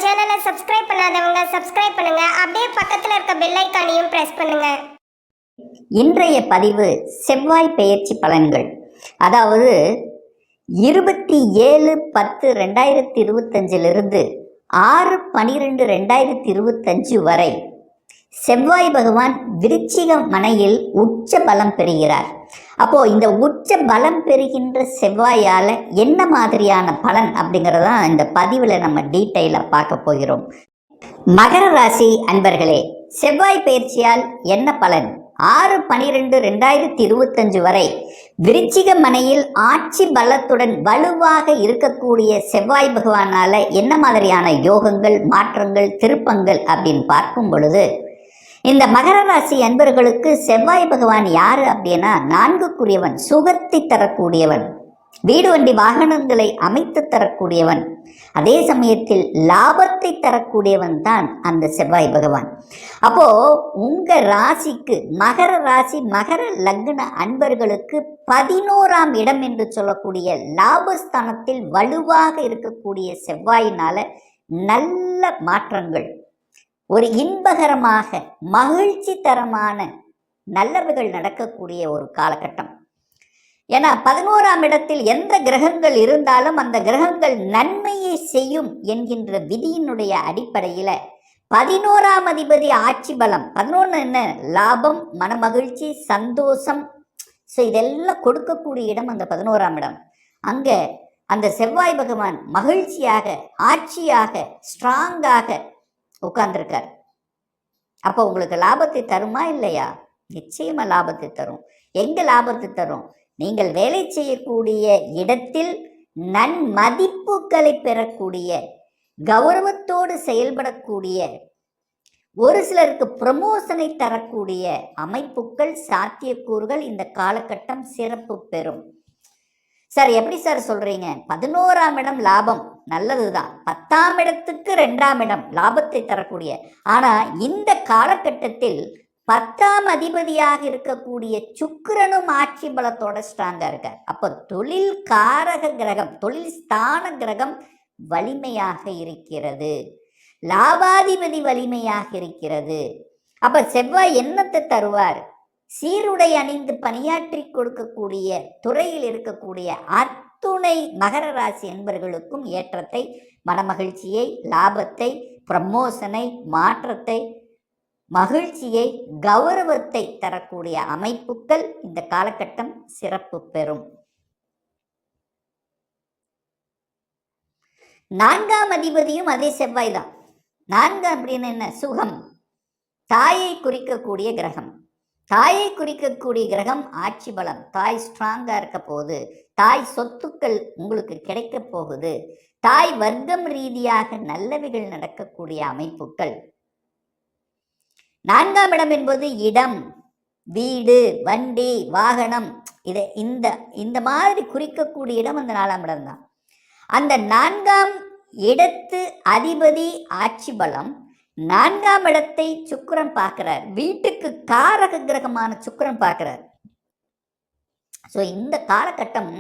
சேனலை சப்ஸ்கிரைப் பண்ணாதவங்க சப்ஸ்கிரைப் பண்ணுங்க. அப்படியே பக்கத்துல இருக்க பெல் ஐகானையும் பிரஸ் பண்ணுங்க. இன்றைய பதிவு செவ்வாய் பெயர்ச்சி பலன்கள். அதாவது 27/10/2025 6/12/2025 வரை செவ்வாய் பகவான் விருச்சிக மனையில் உச்ச பலம் பெறுகிறார். அப்போ இந்த உச்ச பலம் பெறுகின்ற செவ்வாயால என்ன மாதிரியான பலன் அப்படிங்கிறதான் இந்த பதிவில் நம்ம டீட்டெயிலாக பார்க்க போகிறோம். மகர ராசி அன்பர்களே, செவ்வாய் பயிற்சியால் என்ன பலன்? 6/12/2025 வரை விருச்சிக மனையில் ஆட்சி பலத்துடன் வலுவாக இருக்கக்கூடிய செவ்வாய் பகவானால என்ன மாதிரியான யோகங்கள், மாற்றங்கள், திருப்பங்கள் அப்படின்னு பார்க்கும் பொழுது, இந்த மகர ராசி அன்பர்களுக்கு செவ்வாய் பகவான் யாரு அப்படின்னா 4க்குரியவன், சுகத்தை தரக்கூடியவன், வீடு வண்டி வாகனங்களை அமைத்து தரக்கூடியவன், அதே சமயத்தில் லாபத்தை தரக்கூடியவன் தான் அந்த செவ்வாய் பகவான். அப்போ உங்க ராசிக்கு மகர ராசி மகர லக்ன அன்பர்களுக்கு 11ஆம் இடம் என்று சொல்லக்கூடிய லாபஸ்தானத்தில் வலுவாக இருக்கக்கூடிய செவ்வாயினால நல்ல மாற்றங்கள், ஒரு இன்பகரமாக மகிழ்ச்சி தரமான நல்லவைகள் நடக்கக்கூடிய ஒரு காலகட்டம். ஏன்னா 11ஆம் இடத்தில் எந்த கிரகங்கள் இருந்தாலும் அந்த கிரகங்கள் நன்மையை செய்யும் என்கின்ற விதியினுடைய அடிப்படையில் 11ஆம் அதிபதி ஆட்சி பலம், 11 என்ன, லாபம், மனமகிழ்ச்சி, சந்தோஷம், ஸோ இதெல்லாம் கொடுக்கக்கூடிய இடம் அந்த 11ஆம் இடம். அங்கே அந்த செவ்வாய் பகவான் மகிழ்ச்சியாக, ஆட்சியாக, ஸ்ட்ராங்காக உட்கார்ந்துருக்கார். அப்போ உங்களுக்கு லாபத்தை தருமா இல்லையா? நிச்சயமா லாபத்தை தரும். எங்க லாபத்தை தரும்? நீங்கள் வேலை செய்யக்கூடிய இடத்தில் நன்மதிப்புகளை பெறக்கூடிய, கௌரவத்தோடு செயல்படக்கூடிய, ஒரு சிலருக்கு ப்ரமோஷனை தரக்கூடிய அமைப்புகள், சாத்தியக்கூறுகள் இந்த காலகட்டம் சிறப்பு பெறும். சார் எப்படி சார் சொல்றீங்க? 11ஆம் இடம் லாபம் நல்லதுதான், 10ஆம் இடத்துக்கு 2ஆம் இடம் லாபத்தை தரக்கூடிய, ஆனா இந்த காலகட்டத்தில் 10ஆம் அதிபதியாக இருக்கக்கூடிய சுக்கிரனும் ஆட்சி பலத்தோட ஸ்ட்ராங்கா இருக்கார். அப்போ தொழில் காரக கிரகம், தொழில் ஸ்தான கிரகம் வலிமையாக இருக்கிறது, லாபாதிபதி வலிமையாக இருக்கிறது. அப்ப செவ்வாய் என்னத்தை தருவார்? சீருடை அணிந்து பணியாற்றி கொடுக்கக்கூடிய துறையில் இருக்கக்கூடிய அத்துணை மகர ராசி என்பவர்களுக்கும் ஏற்றத்தை, மனமகிழ்ச்சியை, லாபத்தை, ப்ரமோஷனை, மாற்றத்தை, மகிழ்ச்சியை, கௌரவத்தை தரக்கூடிய அமைப்புகள் இந்த காலகட்டம் சிறப்பு பெறும். 4ஆம் அதிபதியும் அதே செவ்வாய் தான். 4 அப்படின்னு என்ன? சுகம், தாயை குறிக்கக்கூடிய கிரகம். தாயை குறிக்கக்கூடிய கிரகம் ஆட்சி பலம். தாய் ஸ்ட்ராங்கா இருக்க போகுது, தாய் சொத்துக்கள் உங்களுக்கு கிடைக்க போகுது, தாய் வர்க்கம் ரீதியாக நல்லவைகள் நடக்கக்கூடிய அமைப்புகள். 4ஆம் இடம் என்பது இடம், வீடு, வண்டி, வாகனம், இதை இந்த மாதிரி குறிக்கக்கூடிய இடம் அந்த 4ஆம் இடம் தான். அந்த 4ஆம் இடத்து அதிபதி ஆட்சி பலம், 4ஆம் இடத்தை சுக்கிரன் பார்க்கிறார், வீட்டுக்கு காரக கிரகமான சுக்கிரன் பார்க்கிறார். ஸோ இந்த காலகட்டம்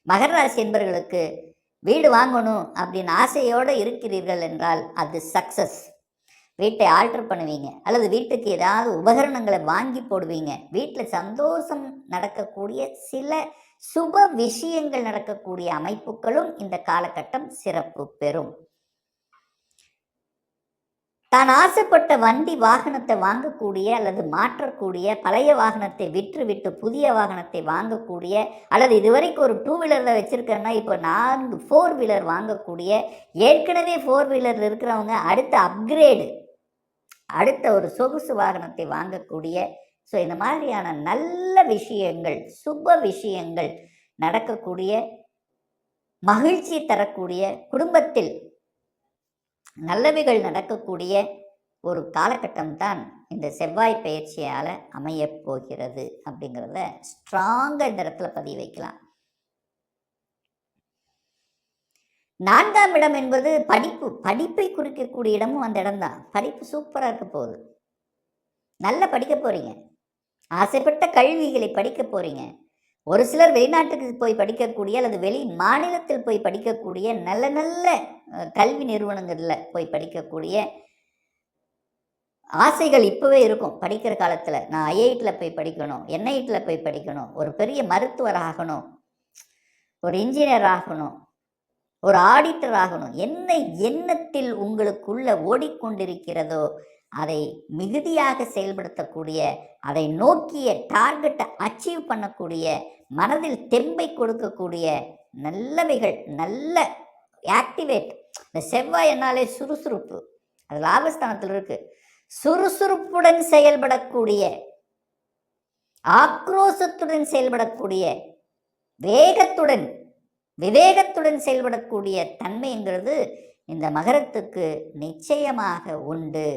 மகர ராசி என்பவர்களுக்கு வீடு வாங்கணும் அப்படின்னு ஆசையோடு இருக்கிறீர்கள் என்றால் அது சக்சஸ். வீட்டை ஆல்டர் பண்ணுவீங்க, அல்லது வீட்டுக்கு ஏதாவது உபகரணங்களை வாங்கி போடுவீங்க. வீட்டில் சந்தோஷம் நடக்கக்கூடிய சில சுப விஷயங்கள் நடக்கக்கூடிய அமைப்புகளும் இந்த காலகட்டம் சிறப்பு பெறும். தான் ஆசைப்பட்ட வண்டி வாகனத்தை வாங்கக்கூடிய அல்லது மாற்றக்கூடிய, பழைய வாகனத்தை விற்று புதிய வாகனத்தை வாங்கக்கூடிய, அல்லது இதுவரைக்கும் ஒரு 2 வீலரில் வச்சுருக்கேன்னா இப்போ 4 4 வீலர் வாங்கக்கூடிய, ஏற்கனவே 4 வீலர் இருக்கிறவங்க அடுத்த அப்கிரேடு, அடுத்த ஒரு சொகுசு வாகனத்தை வாங்கக்கூடிய, ஸோ இந்த மாதிரியான நல்ல விஷயங்கள், சுப விஷயங்கள் நடக்கக்கூடிய, மகிழ்ச்சி தரக்கூடிய, குடும்பத்தில் நல்லவைகள் நடக்கக்கூடிய ஒரு காலகட்டம் தான் இந்த செவ்வாய் பயிற்சியால் அமைய போகிறது அப்படிங்கிறத ஸ்ட்ராங்காக இந்த இடத்துல பதிவு வைக்கலாம். 4ஆம் இடம் என்பது படிப்பு, படிப்பை குறிக்கக்கூடிய இடமும் அந்த இடம் தான். படிப்பு சூப்பராக இருக்க போகுது, நல்லா படிக்க போறீங்க, ஆசைப்பட்ட கல்விகளை படிக்க போறீங்க, ஒரு சிலர் வெளிநாட்டுக்கு போய் படிக்கக்கூடிய அல்லது வெளி மாநிலத்தில் போய் படிக்கக்கூடிய நல்ல நல்ல கல்வி நிறுவனங்களில் போய் படிக்கக்கூடிய ஆசைகள் இப்போவே இருக்கும். படிக்கிற காலத்தில் நான் ஐஐடியில் போய் படிக்கணும், என்ஐடியில் போய் படிக்கணும், ஒரு பெரிய மருத்துவர் ஆகணும், ஒரு இன்ஜினியர் ஆகணும், ஒரு ஆடிட்டர் ஆகணும். என்ன எண்ணத்தில் உங்களுக்குள்ள ஓடிக்கொண்டிருக்கிறதோ அதை மிகுதியாக செயல்படுத்தக்கூடிய, அதை நோக்கிய டார்கெட்டை அச்சீவ் பண்ணக்கூடிய, மனதில் தெம்பை கொடுக்கக்கூடிய நல்லவைகள், நல்ல ஆக்டிவேட். இந்த செவ்வாய் என்னாலே சுறுசுறுப்பு, அது லாபஸ்தானத்தில் இருக்கு. சுறுசுறுப்புடன் செயல்படக்கூடிய, ஆக்ரோஷத்துடன் செயல்படக்கூடிய, வேகத்துடன் விவேகத்துடன் செயல்படக்கூடிய தன்மைங்கிறது இந்த மகரத்துக்கு நிச்சயமாக உண்டு.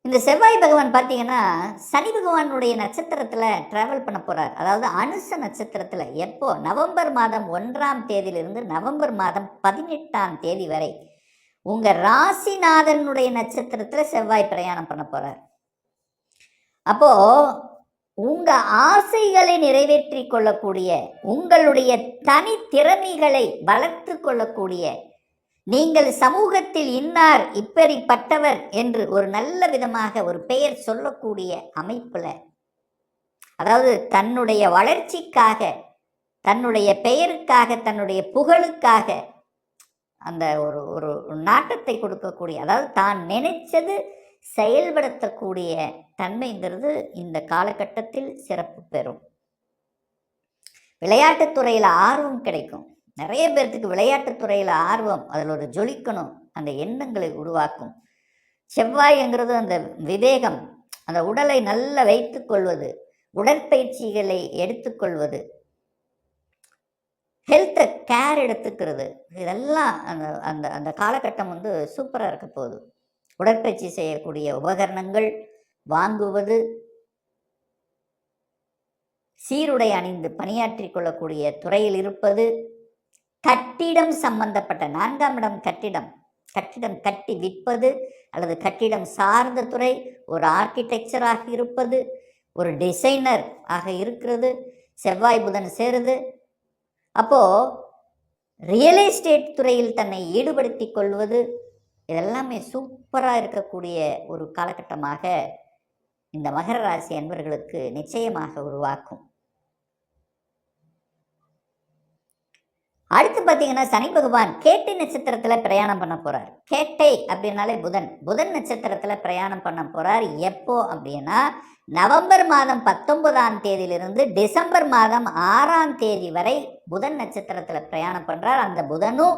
இந்த செவ்வாய் பகவான் பார்த்தீங்கன்னா சனி பகவானுடைய நட்சத்திரத்தில் டிராவல் பண்ண போகிறார். அதாவது அனுச நட்சத்திரத்தில். எப்போ? நவம்பர் மாதம் 1ஆம் தேதியிலிருந்து நவம்பர் மாதம் 18ஆம் தேதி வரை உங்கள் ராசிநாதனுடைய நட்சத்திரத்தில் செவ்வாய் பிரயாணம் பண்ண போகிறார். அப்போது உங்கள் ஆசைகளை நிறைவேற்றி கொள்ளக்கூடிய, உங்களுடைய தனித்திறமைகளை வளர்த்து கொள்ளக்கூடிய, நீங்கள் சமூகத்தில் இன்னார் இப்படிப்பட்டவர் என்று ஒரு நல்ல விதமாக ஒரு பெயர் சொல்லக்கூடிய அமைப்பில், அதாவது தன்னுடைய வளர்ச்சிக்காக, தன்னுடைய பெயருக்காக, தன்னுடைய புகழுக்காக அந்த ஒரு ஒரு நாட்டத்தை கொடுக்கக்கூடிய, அதாவது தான் நினைச்சது செயல்படுத்தக்கூடிய தன்மைங்கிறது இந்த காலகட்டத்தில் சிறப்பு பெறும். விளையாட்டுத்துறையில் ஆர்வம் கிடைக்கும். நிறைய பேர்த்துக்கு விளையாட்டுத்துறையில் ஆர்வம், அதில் ஒரு ஜொலிக்கணும், அந்த எண்ணங்களை உருவாக்கும். செவ்வாய்ங்கிறது அந்த விவேகம், அந்த உடலை நல்லா வைத்து கொள்வது, உடற்பயிற்சிகளை எடுத்துக்கொள்வது, ஹெல்த்தை கேர் எடுத்துக்கிறது, இதெல்லாம் அந்த அந்த அந்த காலகட்டம் சூப்பராக இருக்க போகுது. உடற்பயிற்சி செய்யக்கூடிய உபகரணங்கள் வாங்குவது, சீருடை அணிந்து பணியாற்றி கொள்ளக்கூடிய துறையில் இருப்பது, கட்டிடம் சம்பந்தப்பட்ட 4ஆம் இடம் கட்டிடம் கட்டி விற்பது அல்லது கட்டிடம் சார்ந்த துறை, ஒரு ஆர்கிடெக்சராக இருப்பது, ஒரு டிசைனர் ஆக இருக்கிறது, செவ்வாய் புதன் சேருது. அப்போது ரியல் எஸ்டேட் துறையில் தன்னை ஈடுபடுத்தி கொள்வது, இதெல்லாமே சூப்பராக இருக்கக்கூடிய ஒரு காலகட்டமாக இந்த மகர ராசி அன்பர்களுக்கு நிச்சயமாக உருவாக்கும். அடுத்து பார்த்தீங்கன்னா சனி பகவான் கேட்டை நட்சத்திரத்தில் பிரயாணம் பண்ண போகிறார். கேட்டை அப்படின்னாலே புதன் நட்சத்திரத்தில் பிரயாணம் பண்ண போகிறார். எப்போ அப்படின்னா நவம்பர் மாதம் 19ஆம் தேதியிலிருந்து டிசம்பர் மாதம் 6ஆம் தேதி வரை புதன் நட்சத்திரத்தில் பிரயாணம் பண்ணுறார். அந்த புதனும்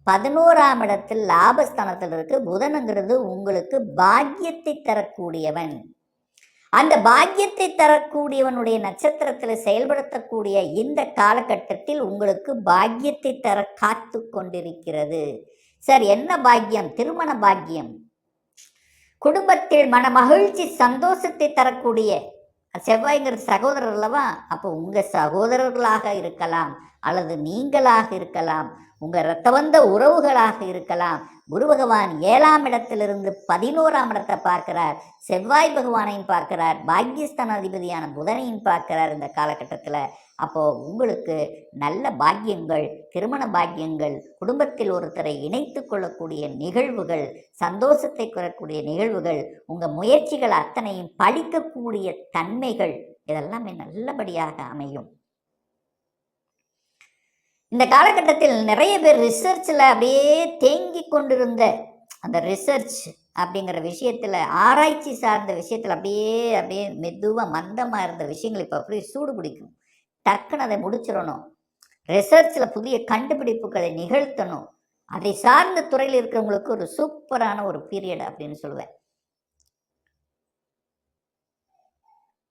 11ஆம் இடத்தில் லாபஸ்தானத்தில் இருக்கு. புதனுங்கிறது உங்களுக்கு பாக்கியத்தை தரக்கூடியவன். அந்த பாக்கியத்தை தரக்கூடியவனுடைய நட்சத்திரத்தில் செயல்படுத்தக்கூடிய இந்த காலகட்டத்தில் உங்களுக்கு பாக்கியத்தை தர காத்து கொண்டிருக்கிறது. சார், என்ன பாக்கியம்? திருமண பாக்கியம், குடும்பத்தில் மன மகிழ்ச்சி சந்தோஷத்தை தரக்கூடிய. செவ்வாய்ங்கிறது சகோதரர் அல்லவா? அப்போ உங்கள் சகோதரர்களாக இருக்கலாம், அல்லது நீங்களாக இருக்கலாம், உங்கள் இரத்தவந்த உறவுகளாக இருக்கலாம். குரு பகவான் 7ஆம் இடத்திலிருந்து 11ஆம் இடத்தை பார்க்கிறார். செவ்வாய் பகவானையும் பார்க்கிறார். பாக்கியஸ்தான அதிபதியான புதனையும் பார்க்கிறார் இந்த காலகட்டத்தில். அப்போது உங்களுக்கு நல்ல பாக்கியங்கள், திருமண பாக்கியங்கள், குடும்பத்தில் ஒருத்தரை இணைத்து கொள்ளக்கூடிய நிகழ்வுகள், சந்தோஷத்தை பெறக்கூடிய நிகழ்வுகள், உங்கள் முயற்சிகள் அத்தனையும் பழிக்கக்கூடிய தன்மைகள், இதெல்லாமே நல்லபடியாக அமையும். இந்த காலகட்டத்தில் நிறைய பேர் ரிசர்ச்சில் அப்படியே தேங்கி கொண்டிருந்த அந்த ரிசர்ச் அப்படிங்கிற விஷயத்தில், ஆராய்ச்சி சார்ந்த விஷயத்தில் அப்படியே மெதுவாக மந்தமாக இருந்த விஷயங்கள் இப்போ அப்படியே சூடு பிடிக்கும். டக்குன்னு அதை முடிச்சிடணும். ரிசர்ச்சில் புதிய கண்டுபிடிப்புகளை நிகழ்த்தணும். அதை சார்ந்த துறையில் இருக்கிறவங்களுக்கு ஒரு சூப்பரான ஒரு பீரியட் அப்படின்னு சொல்லுவேன்.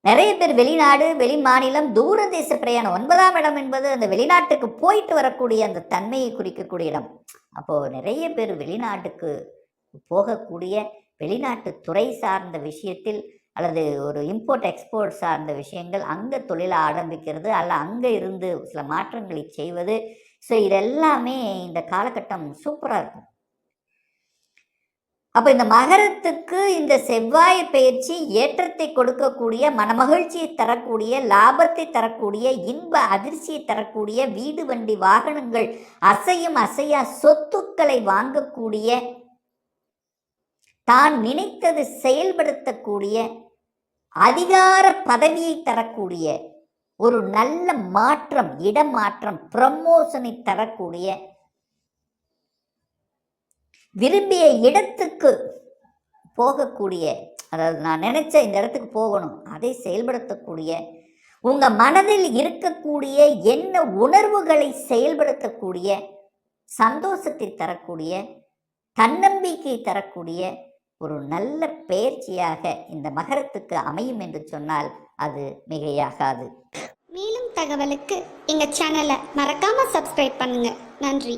நிறைய பேர் வெளிநாடு, வெளி மாநிலம், தூர தேச பிரயாணம். 9ஆம் இடம் என்பது அந்த வெளிநாட்டுக்கு போயிட்டு வரக்கூடிய அந்த தன்மையை குறிக்கக்கூடிய இடம். அப்போது நிறைய பேர் வெளிநாட்டுக்கு போகக்கூடிய, வெளிநாட்டு துறை சார்ந்த விஷயத்தில் அல்லது ஒரு இம்போர்ட் எக்ஸ்போர்ட் சார்ந்த விஷயங்கள், அங்கே தொழிலை ஆரம்பிக்கிறது அல்ல அங்கே இருந்து சில மாற்றங்களை செய்வது. ஸோ இதெல்லாமே இந்த காலகட்டம் சூப்பராக இருக்கும். அப்போ இந்த மகரத்துக்கு இந்த செவ்வாய் பயிற்சி ஏற்றத்தை கொடுக்கக்கூடிய, மனமகிழ்ச்சியை தரக்கூடிய, லாபத்தை தரக்கூடிய, இன்ப அதிர்ச்சியை தரக்கூடிய, வீடு வண்டி வாகனங்கள், அசையும் அசையா சொத்துக்களை வாங்கக்கூடிய, தான் நினைத்தது செயல்படுத்தக்கூடிய, அதிகார பதவியை தரக்கூடிய, ஒரு நல்ல மாற்றம், இடமாற்றம், ப்ரமோஷனை தரக்கூடிய, விரும்பிய இடத்துக்கு போகக்கூடிய, அதாவது நான் நினைச்ச இந்த இடத்துக்கு போகணும், அதை செயல்படுத்தக்கூடிய, உங்க மனதில் இருக்கக்கூடிய என்ன உணர்வுகளை செயல்படுத்தக்கூடிய, சந்தோஷத்தை தரக்கூடிய, தன்னம்பிக்கை தரக்கூடிய ஒரு நல்ல பயிற்சியாக இந்த மகரத்துக்கு அமையும் என்று சொன்னால் அது மிகையாகாது. மேலும் தகவலுக்கு எங்க சேனலை மறக்காம சப்ஸ்கிரைப் பண்ணுங்க. நன்றி.